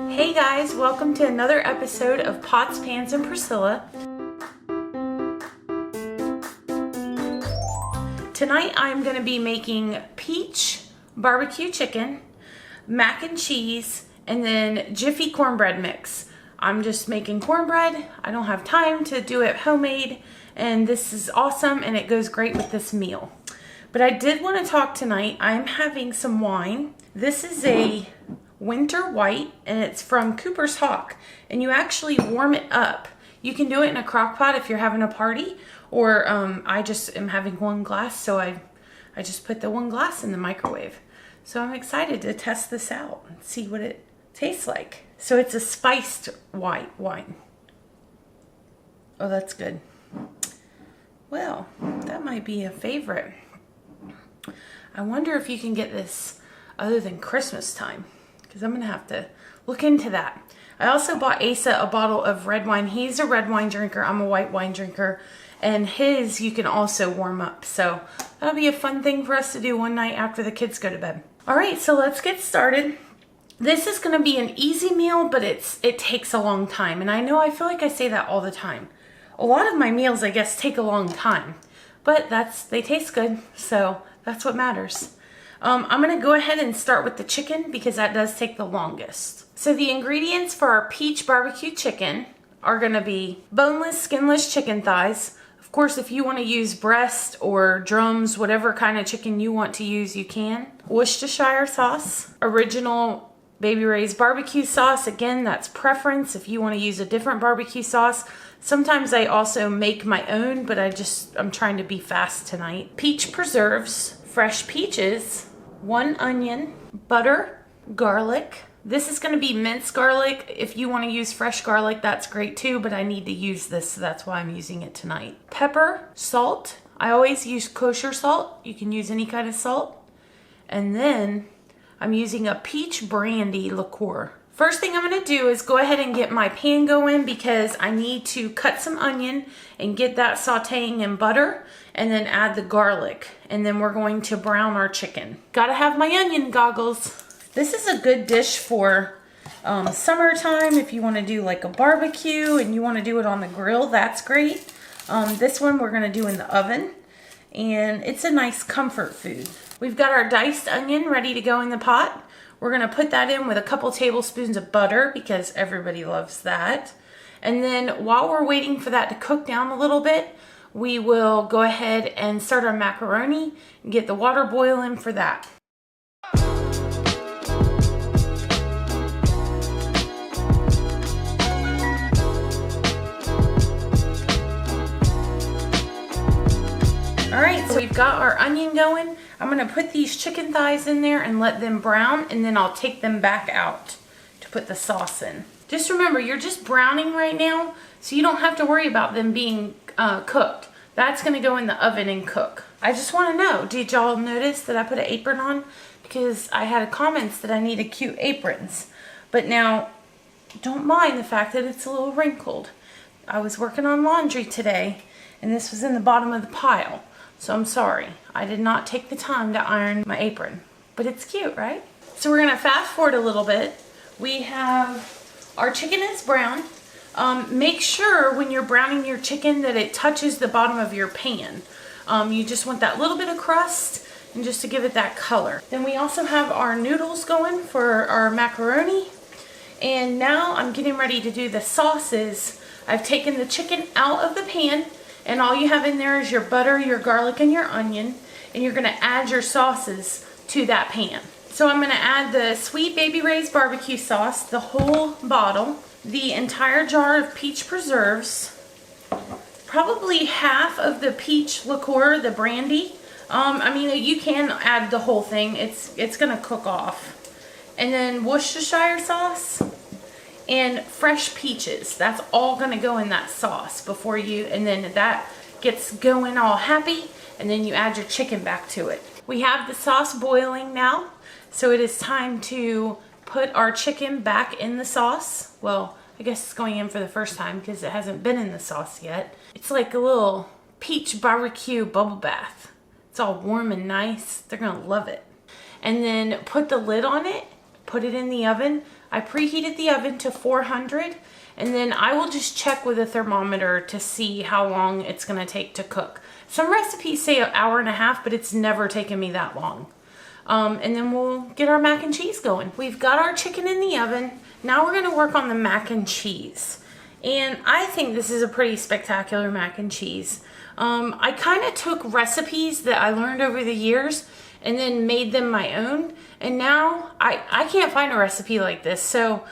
Hey guys, welcome to another episode of Pots, Pans, and Priscilla. Tonight I'm going to be making peach barbecue chicken, mac and cheese, and then Jiffy cornbread mix. I'm just making cornbread. I don't have time to do it homemade, and this is awesome and it goes great with this meal. But I did want to talk tonight. I'm having some wine. This is a winter white and it's from Cooper's Hawk, and you actually warm it up. You can do it in a crock pot if you're having a party, or I just am having one glass, so I just put the one glass in the microwave. So I'm excited to test this out and see what it tastes like. So it's a spiced white wine. Oh, that's good. Well, that might be a favorite. I wonder if you can get this other than Christmas time, because I'm going to have to look into that. I also bought Asa a bottle of red wine. He's a red wine drinker. I'm a white wine drinker. And his you can also warm up. So that'll be a fun thing for us to do one night after the kids go to bed. All right, so let's get started. This is going to be an easy meal, but it takes a long time. And I know I feel like I say that all the time. A lot of my meals, I guess, take a long time. But they taste good, so that's what matters. I'm going to go ahead and start with the chicken because that does take the longest. So the ingredients for our peach barbecue chicken are going to be boneless, skinless chicken thighs. Of course, if you want to use breast or drums, whatever kind of chicken you want to use, you can. Worcestershire sauce, original Baby Ray's barbecue sauce. Again, that's preference if you want to use a different barbecue sauce. Sometimes I also make my own, but I'm trying to be fast tonight. Peach preserves, fresh peaches, 1 onion, butter, garlic. This is going to be minced garlic. If you want to use fresh garlic, that's great too, but I need to use this, so that's why I'm using it tonight. Pepper, salt. I always use kosher salt. You can use any kind of salt. And then I'm using a peach brandy liqueur. First thing I'm going to do is go ahead and get my pan going because I need to cut some onion and get that sauteing in butter, and then add the garlic, and then we're going to brown our chicken. Gotta have my onion goggles. This is a good dish for summertime if you want to do like a barbecue and you want to do it on the grill. That's great. This one we're going to do in the oven, and it's a nice comfort food. We've got our diced onion ready to go in the pot. We're going to put that in with a couple tablespoons of butter because everybody loves that. And then while we're waiting for that to cook down a little bit, we will go ahead and start our macaroni and get the water boiling for that. All right, so we've got our onion going. I'm gonna put these chicken thighs in there and let them brown, and then I'll take them back out to put the sauce in. Just remember, you're just browning right now, so you don't have to worry about them being cooked. That's gonna go in the oven and cook. I just wanna know, did y'all notice that I put an apron on? Because I had comments that I needed cute aprons. But now, don't mind the fact that it's a little wrinkled. I was working on laundry today, and this was in the bottom of the pile. So I'm sorry, I did not take the time to iron my apron, but it's cute, right? So we're gonna fast forward a little bit. We have, our chicken is brown. Make sure when you're browning your chicken that it touches the bottom of your pan. You just want that little bit of crust and just to give it that color. Then we also have our noodles going for our macaroni. And now I'm getting ready to do the sauces. I've taken the chicken out of the pan, and all you have in there is your butter, your garlic, and your onion. And you're gonna add your sauces to that pan. So I'm gonna add the Sweet Baby Ray's barbecue sauce, the whole bottle, the entire jar of peach preserves, probably half of the peach liqueur, the brandy. I mean, you can add the whole thing. It's gonna cook off. And then Worcestershire sauce and fresh peaches. That's all gonna go in that sauce before and then that gets going all happy, and then you add your chicken back to it. We have the sauce boiling now, so it is time to put our chicken back in the sauce. Well, I guess it's going in for the first time because it hasn't been in the sauce yet. It's like a little peach barbecue bubble bath. It's all warm and nice. They're gonna love it. And then put the lid on it, put it in the oven. I preheated the oven to 400, and then I will just check with a thermometer to see how long it's gonna take to cook. Some recipes say an hour and a half, but it's never taken me that long. And then we'll get our mac and cheese going. We've got our chicken in the oven. Now we're gonna work on the mac and cheese. And I think this is a pretty spectacular mac and cheese. I kind of took recipes that I learned over the years and then made them my own. And now I can't find a recipe like this. So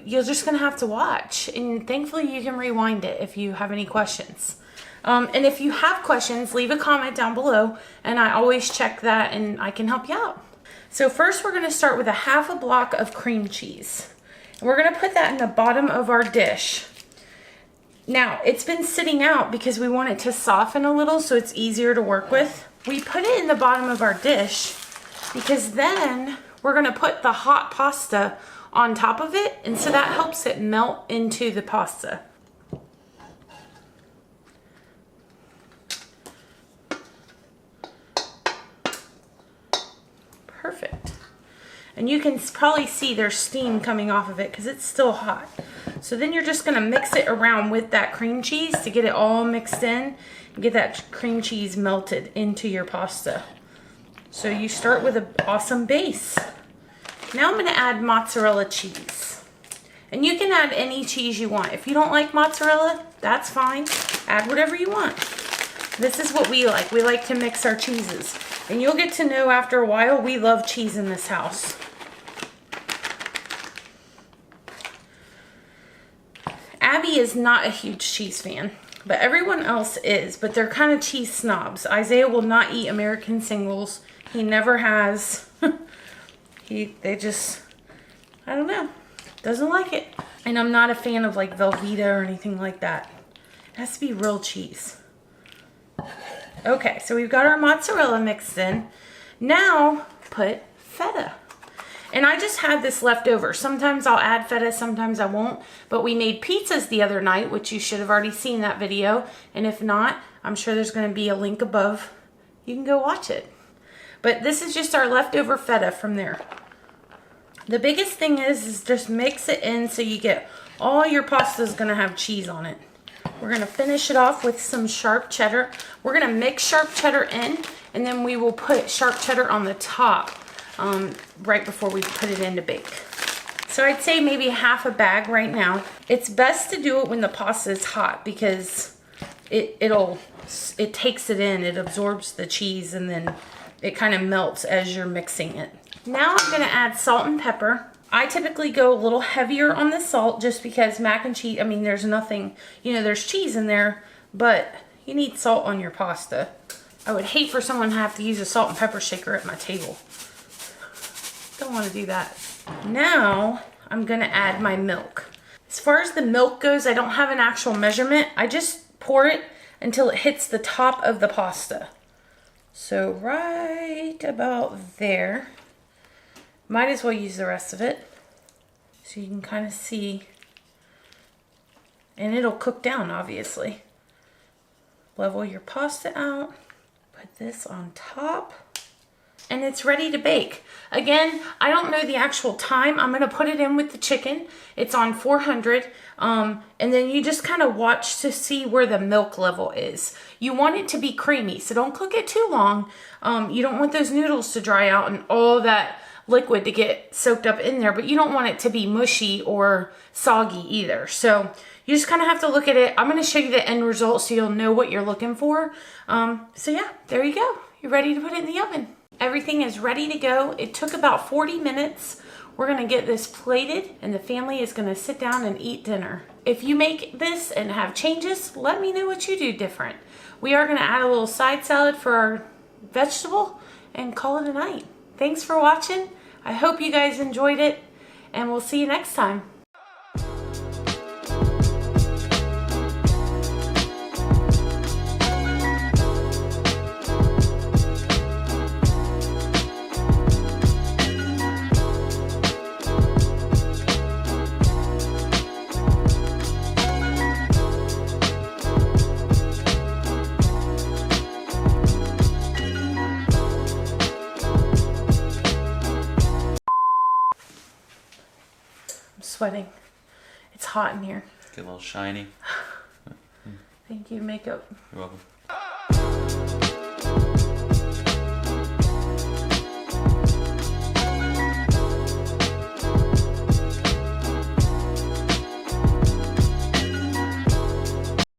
you're just gonna have to watch. And thankfully you can rewind it if you have any questions. And if you have questions, leave a comment down below and I always check that and I can help you out. So first we're gonna start with a half a block of cream cheese. And we're gonna put that in the bottom of our dish. Now, it's been sitting out because we want it to soften a little so it's easier to work with. We put it in the bottom of our dish because then we're gonna put the hot pasta on top of it, and so that helps it melt into the pasta. Perfect. And you can probably see there's steam coming off of it because it's still hot. So then you're just gonna mix it around with that cream cheese to get it all mixed in and get that cream cheese melted into your pasta. So you start with an awesome base. Now I'm gonna add mozzarella cheese. And you can add any cheese you want. If you don't like mozzarella, that's fine. Add whatever you want. This is what we like. We like to mix our cheeses. And you'll get to know after a while, we love cheese in this house. Abby is not a huge cheese fan, but everyone else is, but they're kind of cheese snobs. Isaiah will not eat American singles. He never has. They just, I don't know, doesn't like it. And I'm not a fan of like Velveeta or anything like that. It has to be real cheese. Okay, so we've got our mozzarella mixed in. Now put feta. And I just had this left over. Sometimes I'll add feta, sometimes I won't. But we made pizzas the other night, which you should have already seen that video. And if not, I'm sure there's going to be a link above. You can go watch it. But this is just our leftover feta from there. The biggest thing is just mix it in so you get all your pasta is going to have cheese on it. We're going to finish it off with some sharp cheddar. We're going to mix sharp cheddar in, and then we will put sharp cheddar on the top right before we put it in to bake. So I'd say maybe half a bag right now. It's best to do it when the pasta is hot because it takes it in, it absorbs the cheese, and then it kind of melts as you're mixing it. Now I'm going to add salt and pepper. I typically go a little heavier on the salt just because mac and cheese, I mean, there's nothing, you know, there's cheese in there, but you need salt on your pasta. I would hate for someone to have to use a salt and pepper shaker at my table. Don't want to do that. Now I'm going to add my milk. As far as the milk goes, I don't have an actual measurement. I just pour it until it hits the top of the pasta. So right about there. Might as well use the rest of it so you can kind of see, and it'll cook down obviously. Level your pasta out, put this on top, and it's ready to bake. Again, I don't know the actual time. I'm gonna put it in with the chicken. It's on 400, and then you just kind of watch to see where the milk level is. You want it to be creamy, so don't cook it too long. You don't want those noodles to dry out and all that liquid to get soaked up in there, but you don't want it to be mushy or soggy either. So you just kind of have to look at it. I'm going to show you the end result so you'll know what you're looking for. So yeah, there you go. You're ready to put it in the oven. Everything is ready to go. It took about 40 minutes. We're going to get this plated and the family is going to sit down and eat dinner. If you make this and have changes, let me know what you do different. We are going to add a little side salad for our vegetable and call it a night. Thanks for watching. I hope you guys enjoyed it, and we'll see you next time. sweating. It's hot in here. Get a little shiny. Thank you, makeup. You're welcome.